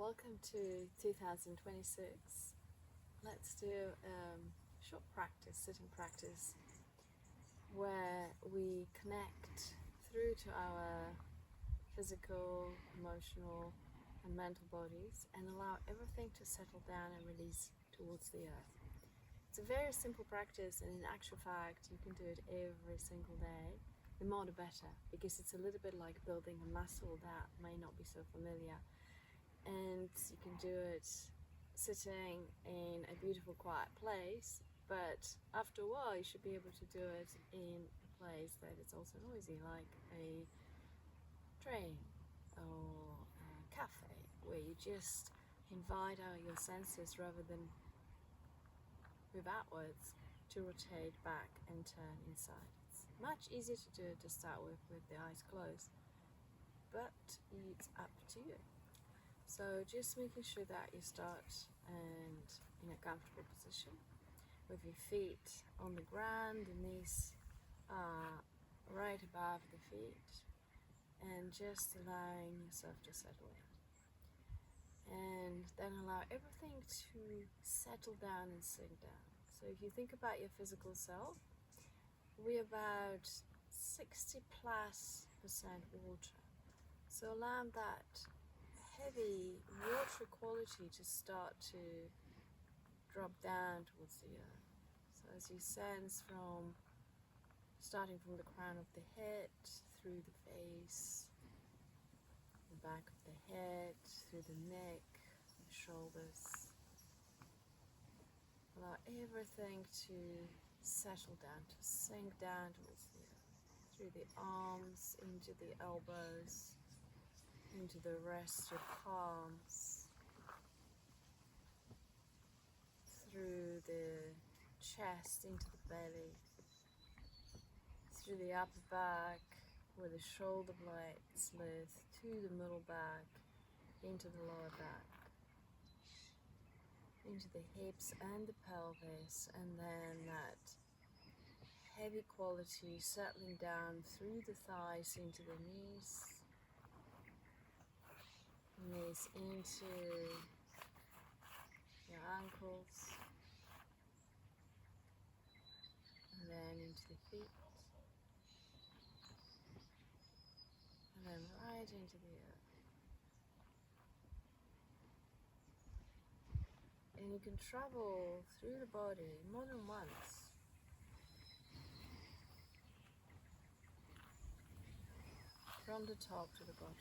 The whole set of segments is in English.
welcome to 2026. Let's do a short practice, sitting practice, where we connect through to our physical, emotional, and mental bodies and allow everything to settle down and release towards the earth. It's a very simple practice, and in actual fact, you can do it every single day. The more the better, because it's a little bit like building a muscle that may not be so familiar. And you can do it sitting in a beautiful quiet place, but after a while you should be able to do it in a place that is also noisy, like a train or a cafe, where you just invite out your senses rather than move outwards to rotate back and turn inside. It's much easier to do it to start with the eyes closed, but it's up to you. So just making sure that you start and in a comfortable position with your feet on the ground, the knees are right above the feet, and just allowing yourself to settle in. And then allow everything to settle down and sink down. So if you think about your physical self, we're about 60+% water. So allow that heavy watery quality to start to drop down towards the earth. So as you sense from starting from the crown of the head, through the face, the back of the head, through the neck, the shoulders, allow everything to settle down, to sink down towards the earth, through the arms, into the elbows, into the rest, your palms, through the chest, into the belly, through the upper back, where the shoulder blades lift, to the middle back, into the lower back, into the hips and the pelvis, and then that heavy quality settling down through the thighs into the knees into your ankles, and then into the feet, and then right into the earth. And you can travel through the body more than once. From the top to the bottom.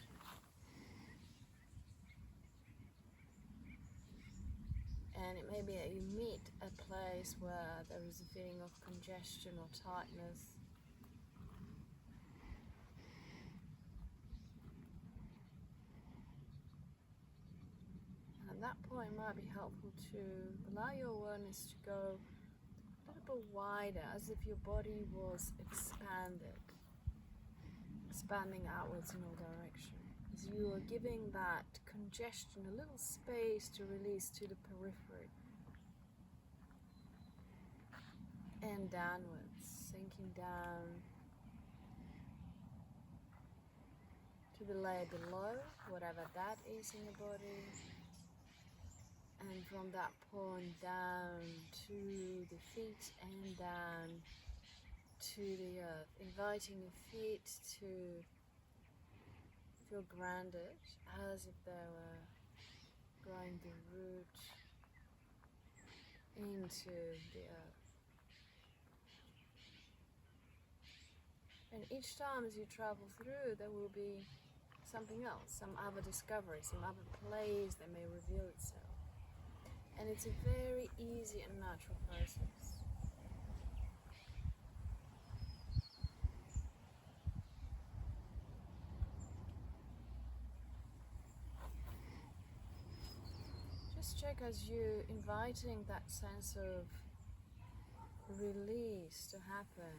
And it may be that you meet a place where there is a feeling of congestion or tightness. And at that point, it might be helpful to allow your awareness to go a little bit wider, as if your body was expanding outwards in all directions. As you are giving that congestion a little space to release to the periphery. And downwards, sinking down to the layer below, whatever that is in your body. And from that point down to the feet and down to the earth, inviting your feet to feel grounded, as if they were growing the root into the earth. And each time as you travel through, there will be something else, some other discovery, some other place that may reveal itself. And it's a very easy and natural process. Just check as you're inviting that sense of release to happen,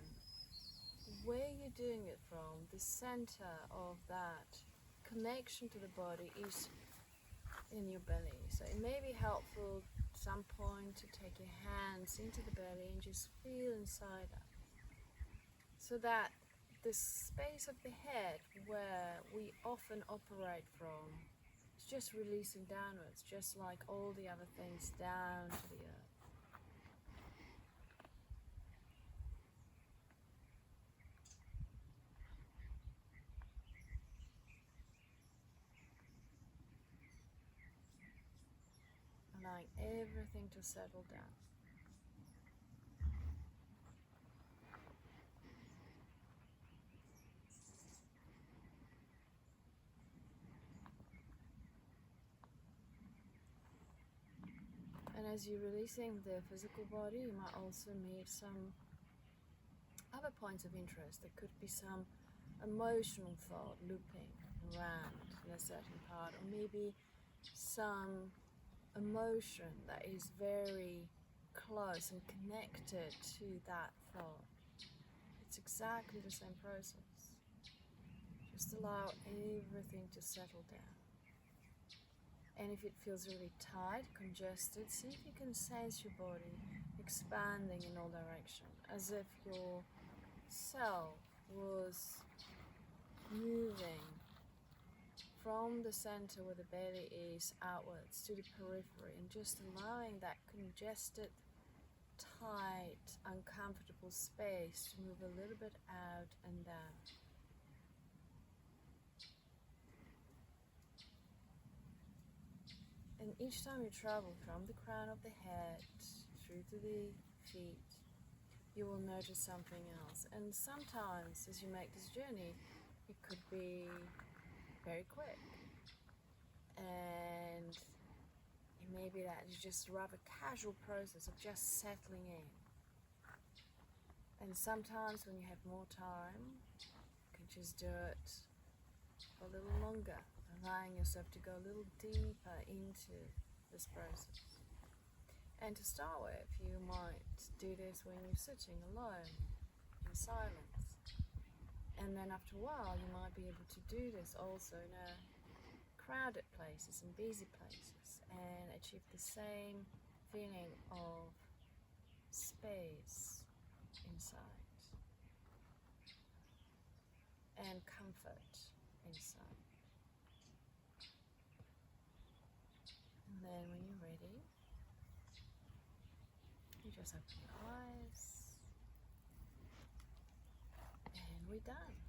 where you're doing it from. The center of that connection to the body is in your belly. So it may be helpful at some point to take your hands into the belly and just feel inside that. So that the space of the head where we often operate from It's just releasing downwards, just like all the other things down to the earth. Allowing everything to settle down. And as you're releasing the physical body, you might also meet some other points of interest. There could be some emotional thought looping around in a certain part, or maybe some emotion that is very close and connected to that thought. It's exactly the same process. Just allow everything to settle down. And if it feels really tight, congested, see if you can sense your body expanding in all directions, as if your self was moving from the center where the belly is outwards to the periphery, and just allowing that congested, tight, uncomfortable space to move a little bit out and down. And each time you travel from the crown of the head through to the feet, you will notice something else. And sometimes as you make this journey, it could be very quick. And it may be that it's just a rather casual process of just settling in. And sometimes when you have more time, you can just do it for a little longer, allowing yourself to go a little deeper into this process. And to start with, you might do this when you're sitting alone in silence. And then after a while, you might be able to do this also in a crowded places and busy places, and achieve the same feeling of space inside and comfort inside. And then when you're ready, you just open your eyes, and we're done.